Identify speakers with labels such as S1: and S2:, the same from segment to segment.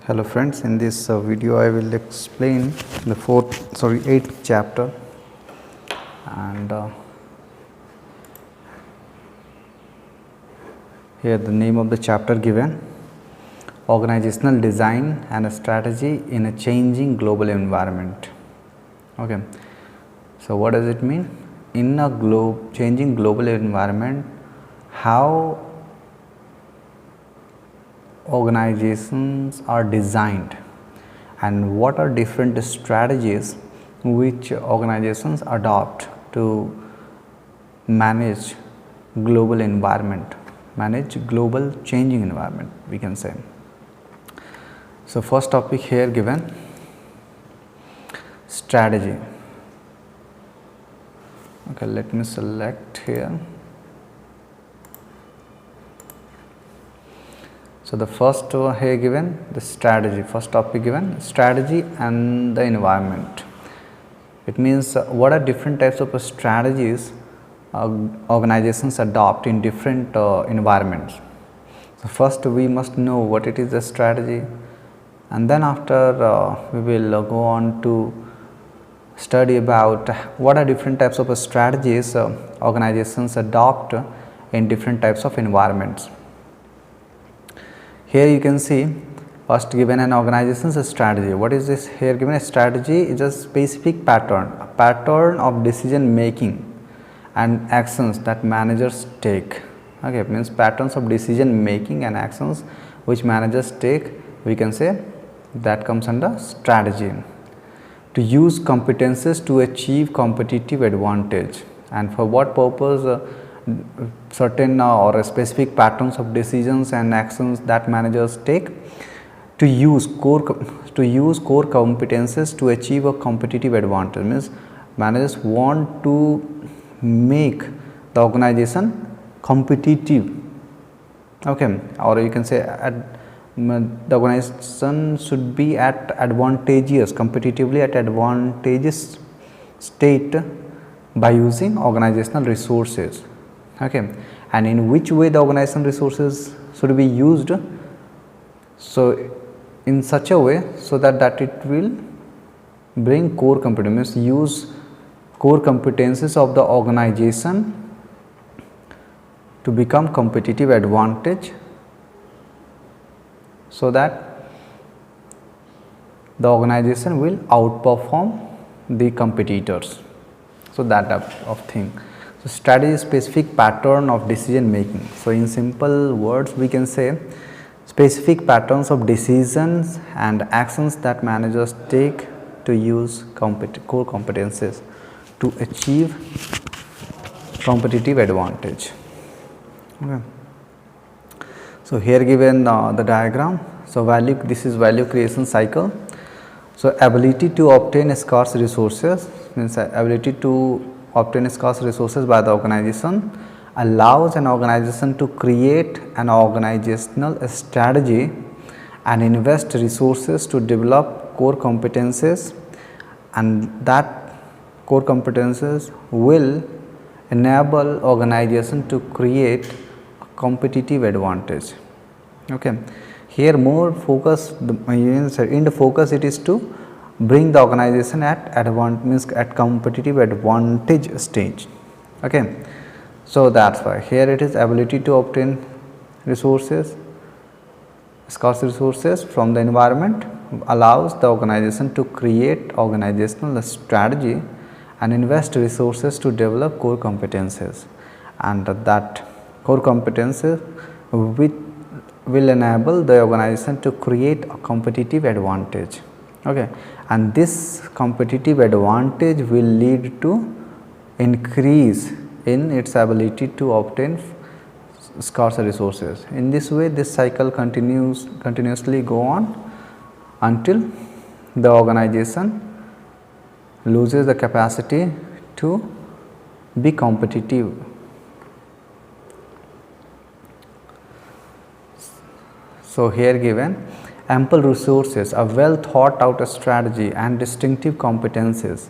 S1: Hello friends, in this video I will explain the 8th chapter, and here the name of the chapter given: Organizational Design and a Strategy in a Changing Global Environment. Okay, so what does it mean? In a changing global environment, how organizations are designed and what are different strategies which organizations adopt to manage global environment, manage global changing environment, we can say. So first topic here given: strategy. Okay, let me select here. So the first here given the strategy, first topic given strategy and the environment. It means what are different types of strategies organizations adopt in different environments. So first we must know what it is, the strategy, and then after we will go on to study about what are different types of strategies organizations adopt in different types of environments. Here you can see first given an organization's strategy. What is this here given? A strategy is a specific pattern, a pattern of decision making and actions that managers take. Okay, it means patterns of decision making and actions which managers take, we can say that comes under strategy. To use competences to achieve competitive advantage, and for what purpose? Certain or specific patterns of decisions and actions that managers take to use core competences to achieve a competitive advantage. Means managers want to make the organization competitive, okay, or you can say the organization should be at advantageous, competitively at advantageous state by using organizational resources. Okay, and in which way the organizational resources should be used? So in such a way so that it will bring core competences, use core competences of the organization to become competitive advantage, so that the organization will outperform the competitors. So that type of thing. So strategy is specific pattern of decision making. So in simple words we can say specific patterns of decisions and actions that managers take to use core competences to achieve competitive advantage. Okay. So here given the diagram. So this is value creation cycle. So ability to obtain scarce resources, means ability to obtain scarce resources by the organization allows an organization to create an organizational strategy and invest resources to develop core competences, and that core competences will enable organization to create a competitive advantage. Okay, here more focus, in the focus it is to bring the organization at competitive advantage stage. Okay, so that's why here it is ability to obtain resources, scarce resources from the environment allows the organization to create organizational strategy and invest resources to develop core competences, and that core competences will enable the organization to create a competitive advantage. Okay, and this competitive advantage will lead to increase in its ability to obtain scarce resources. In this way this cycle continuously go on until the organization loses the capacity to be competitive. So here given ample resources, a well thought out strategy and distinctive competencies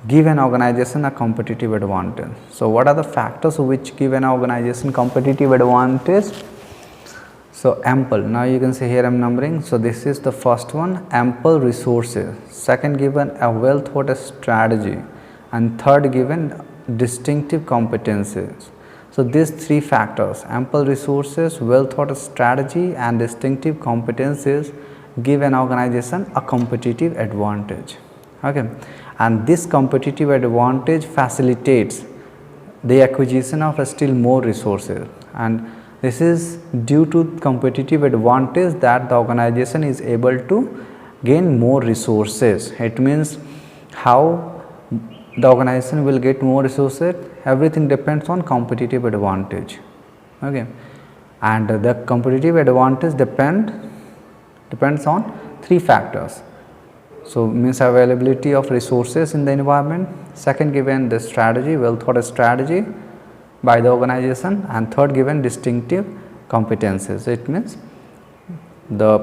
S1: give an organization a competitive advantage. So what are the factors which give an organization competitive advantage? So ample, now you can see here I am numbering. So this is the first one, ample resources. Second given, a well thought strategy, and third given, distinctive competencies. So these three factors, ample resources, well thought strategy and distinctive competencies, give an organization a competitive advantage. Okay, and this competitive advantage facilitates the acquisition of still more resources, and this is due to competitive advantage that the organization is able to gain more resources. It means how the organization will get more resources, everything depends on competitive advantage. Okay, and the competitive advantage depends on three factors. So means availability of resources in the environment, second given the strategy, well thought strategy by the organization, and third given distinctive competencies. It means the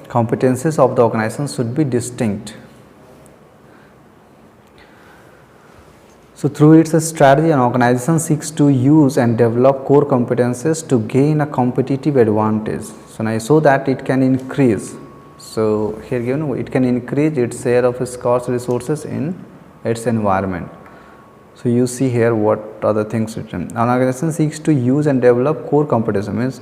S1: competencies of the organization should be distinct. So through its strategy, an organization seeks to use and develop core competencies to gain a competitive advantage. So now so that it can increase. So here given it can increase its share of scarce resources in its environment. So you see here what are the things written. An organization seeks to use and develop core competencies, means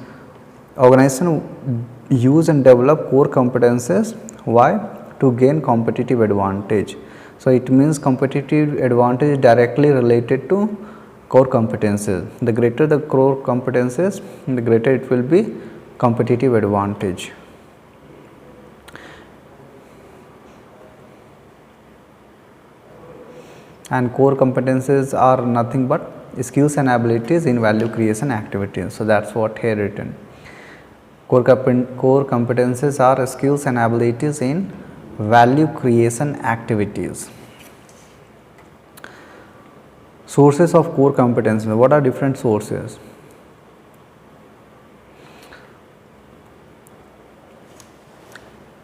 S1: organization use and develop core competencies. Why? To gain competitive advantage. So it means competitive advantage is directly related to core competencies. The greater the core competencies, the greater it will be competitive advantage. And core competencies are nothing but skills and abilities in value creation activities. So that's what here written. Core competencies are skills and abilities in value creation activities. Sources of core competencies. What are different sources?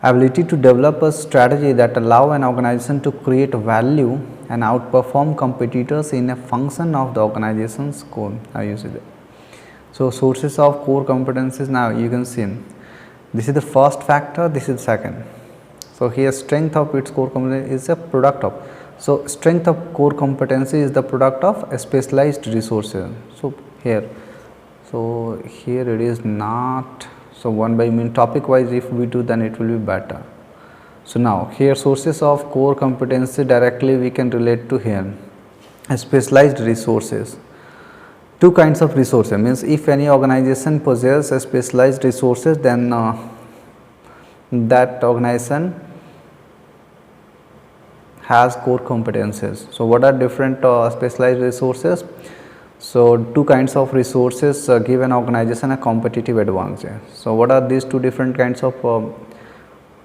S1: Ability to develop a strategy that allow an organization to create value and outperform competitors in a function of the organization's core. Now you see that. So sources of core competencies, now you can see this is the first factor, this is second. So here strength of its core competency is a product of. So strength of core competency is the product of specialized resources. So here it is not. So one by mean topic wise if we do, then it will be better. So now here sources of core competency directly we can relate to here specialized resources. Two kinds of resources, means if any organization possesses specialized resources, then that organization has core competencies. So what are different specialized resources? So two kinds of resources give an organization a competitive advantage. So what are these two different kinds of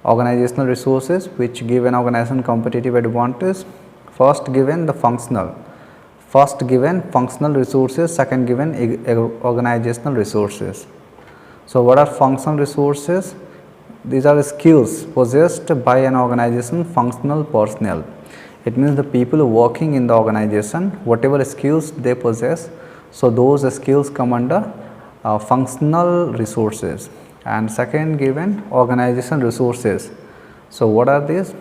S1: organizational resources which give an organization competitive advantage? First given the functional resources, second given organizational resources. So what are functional resources? These are skills possessed by an organization functional personnel. It means the people working in the organization, whatever skills they possess, so those skills come under functional resources. And second given organization resources. So what are these?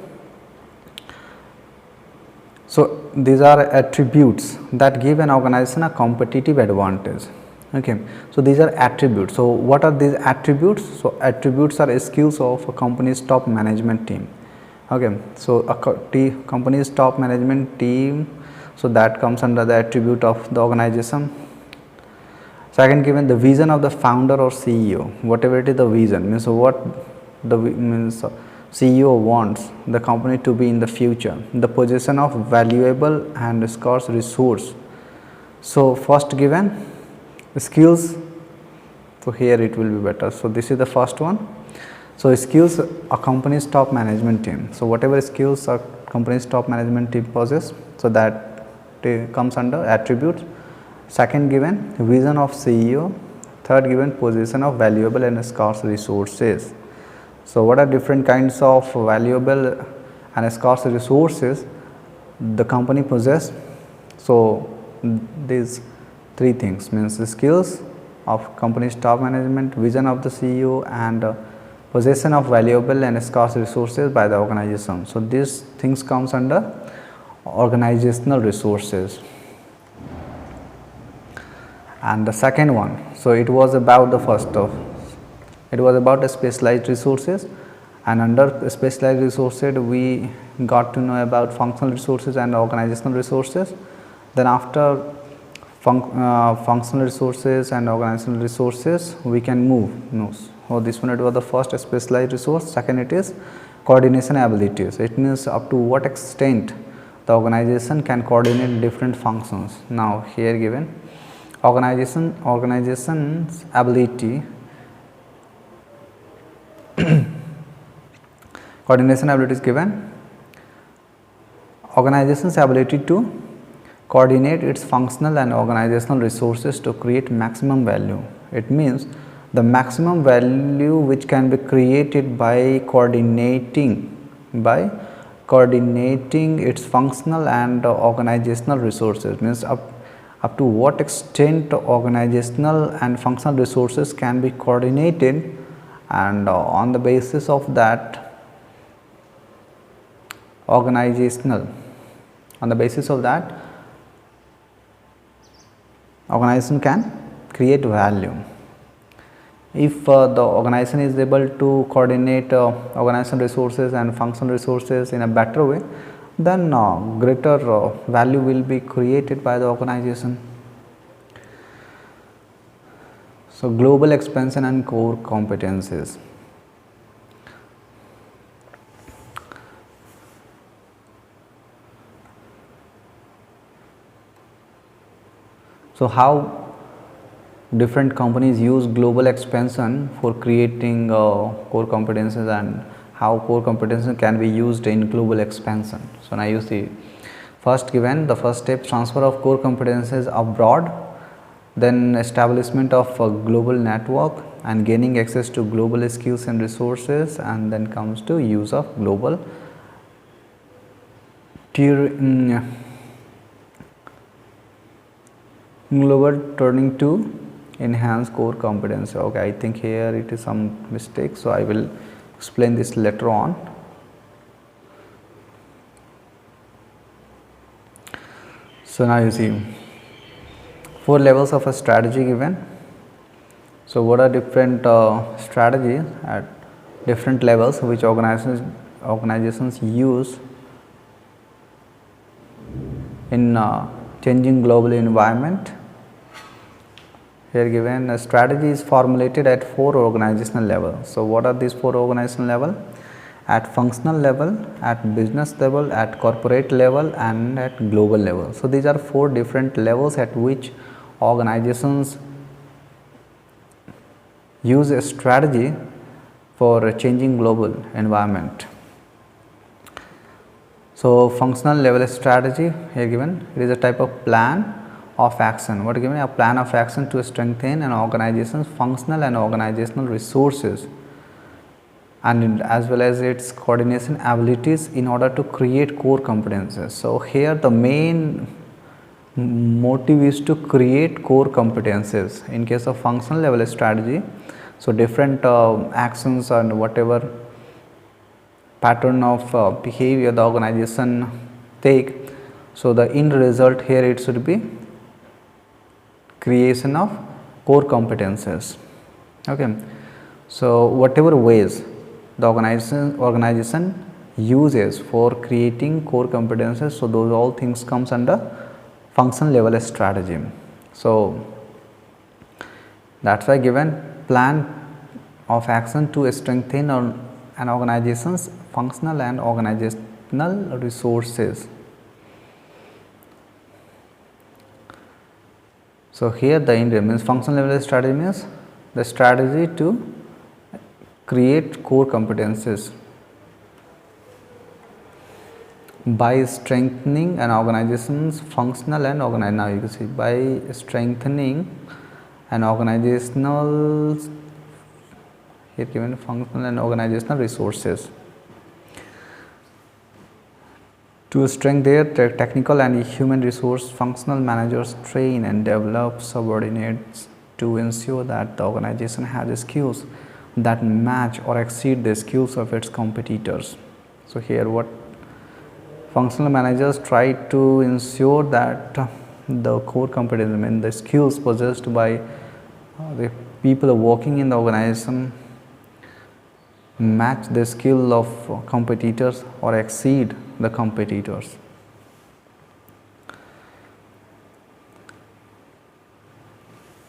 S1: So these are attributes that give an organization a competitive advantage. Okay, so these are attributes. So what are these attributes? So attributes are skills of a company's top management team. Okay, so a company's top management team, so that comes under the attribute of the organization. Second given the vision of the founder or CEO, whatever it is the vision, means what the means CEO wants the company to be in the future, the possession of valuable and scarce resource. So first given skills, so here it will be better. So this is the first one. So skills a company's top management team. So whatever skills a company's top management team possess, so that comes under attributes. Second given vision of CEO, third given possession of valuable and scarce resources. So what are different kinds of valuable and scarce resources the company possess? So these three things, means skills, of company's top management, vision of the CEO, and possession of valuable and scarce resources by the organization. So these things comes under organizational resources. And the second one, so it was about the first of, it was about the specialized resources, and under specialized resources we got to know about functional resources and organizational resources. Then after functional resources and organizational resources we can move. So this one, it was the first specialized resource. Second, it is coordination abilities. It means up to what extent the organization can coordinate different functions. Now here given organization's ability coordination ability is given. Organization's ability to coordinate its functional and organizational resources to create maximum value. It means the maximum value which can be created by coordinating its functional and organizational resources. Means up to what extent organizational and functional resources can be coordinated, and on the basis of that organization can create value. If the organization is able to coordinate organizational resources and functional resources in a better way, then greater value will be created by the organization. So global expansion and core competencies. So how different companies use global expansion for creating core competencies, and how core competencies can be used in global expansion. So now you see, first given the first step, transfer of core competencies abroad, then establishment of a global network and gaining access to global skills and resources, and then comes to use of global turning to enhance core competence. Okay, I think here it is some mistake, so I will explain this later on. So now you see 4 levels of a strategy given. So what are different strategies at different levels which organizations use in changing global environment. Here given a strategy is formulated at 4 organizational levels. So what are these 4 organizational level? At functional level, at business level, at corporate level, and at global level. So these are 4 different levels at which organizations use a strategy for changing global environment. So functional level strategy here given, it is a type of plan of action. What given? A plan of action to strengthen an organization's functional and organizational resources, and as well as its coordination abilities in order to create core competences. So here the main motive is to create core competences in case of functional level strategy. So different actions and whatever pattern of behavior the organization take, so the end result here it should be creation of core competences. Okay, so whatever ways the organization uses for creating core competences, so those all things comes under functional level strategy. So that's why given plan of action to strengthen an organization's functional and organizational resources. So here the end means functional level strategy means the strategy to create core competences by strengthening an organization's functional and now you can see by strengthening an organizational here given functional and organizational resources to strengthen their technical and human resource. Functional managers train and develop subordinates to ensure that the organization has skills that match or exceed the skills of its competitors. So here what functional managers try to ensure that the core competence, I mean the skills possessed by the people working in the organization match the skill of competitors or exceed the competitors.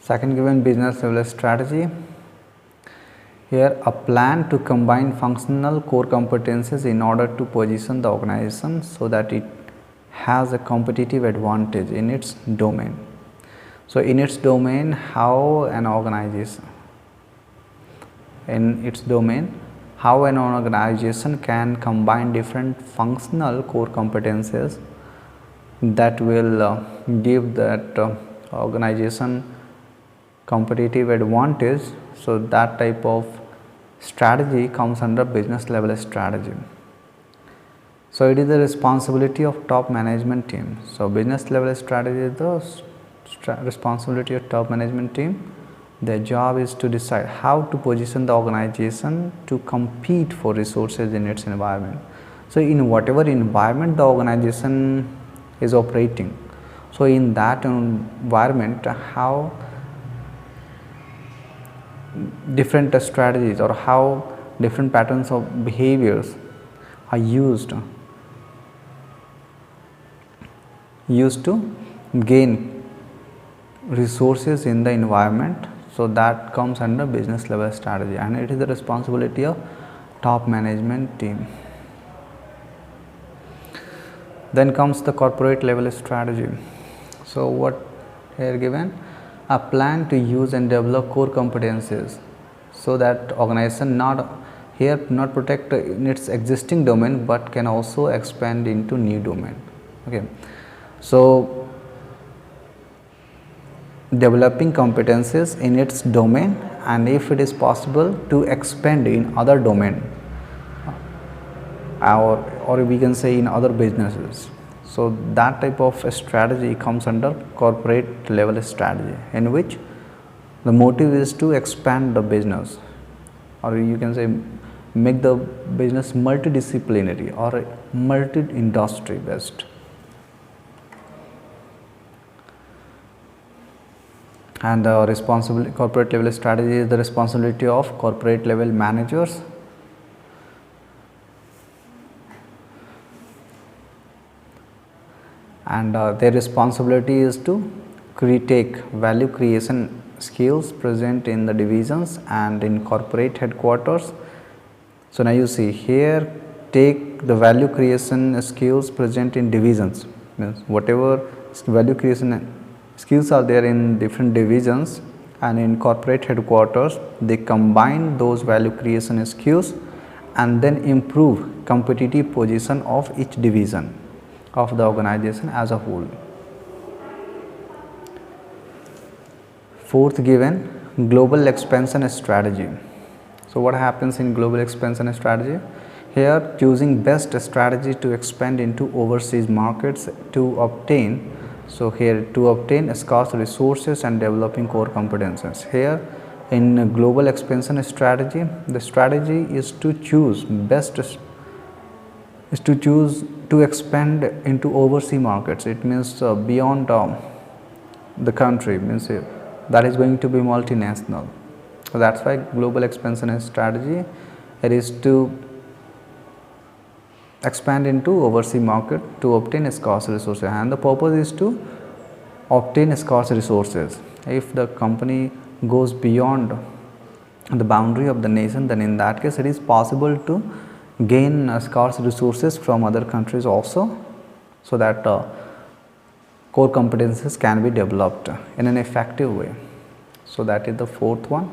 S1: Second given, business level strategy. Here a plan to combine functional core competencies in order to position the organization so that it has a competitive advantage in its domain. So in its domain, how an organization can combine different functional core competencies that will give that organization competitive advantage. So that type of strategy comes under business level strategy. So it is the responsibility of top management team. So business level strategy is the responsibility of top management team. Their job is to decide how to position the organization to compete for resources in its environment. So in whatever environment the organization is operating, so in that environment, how different strategies or how different patterns of behaviors are used to gain resources in the environment. So that comes under business level strategy, and it is the responsibility of top management team. Then comes the corporate level strategy. So what here given? A plan to use and develop core competencies so that organization not protect in its existing domain but can also expand into new domain. Okay, so developing competencies in its domain, and if it is possible to expand in other domain, or we can say in other businesses. So that type of strategy comes under corporate level strategy, in which the motive is to expand the business, or you can say make the business multidisciplinary or multi-industry based. And the corporate level strategy is the responsibility of corporate level managers. And their responsibility is to take value creation skills present in the divisions and in corporate headquarters. So now you see here, take the value creation skills present in divisions, means whatever value creation skills are there in different divisions and in corporate headquarters, they combine those value creation skills and then improve competitive position of each division of the organization as a whole. Fourth given, global expansion strategy. So what happens in global expansion strategy? Here, choosing best strategy to expand into overseas markets to obtain scarce resources and developing core competences. Here in global expansion strategy, the strategy is to choose to expand into overseas markets. It means beyond the country, means that is going to be multinational. So that's why global expansion strategy, it is to expand into overseas market to obtain scarce resources, and the purpose is to obtain scarce resources. If the company goes beyond the boundary of the nation, then in that case it is possible to gain scarce resources from other countries also, so that core competencies can be developed in an effective way. So that is the fourth one.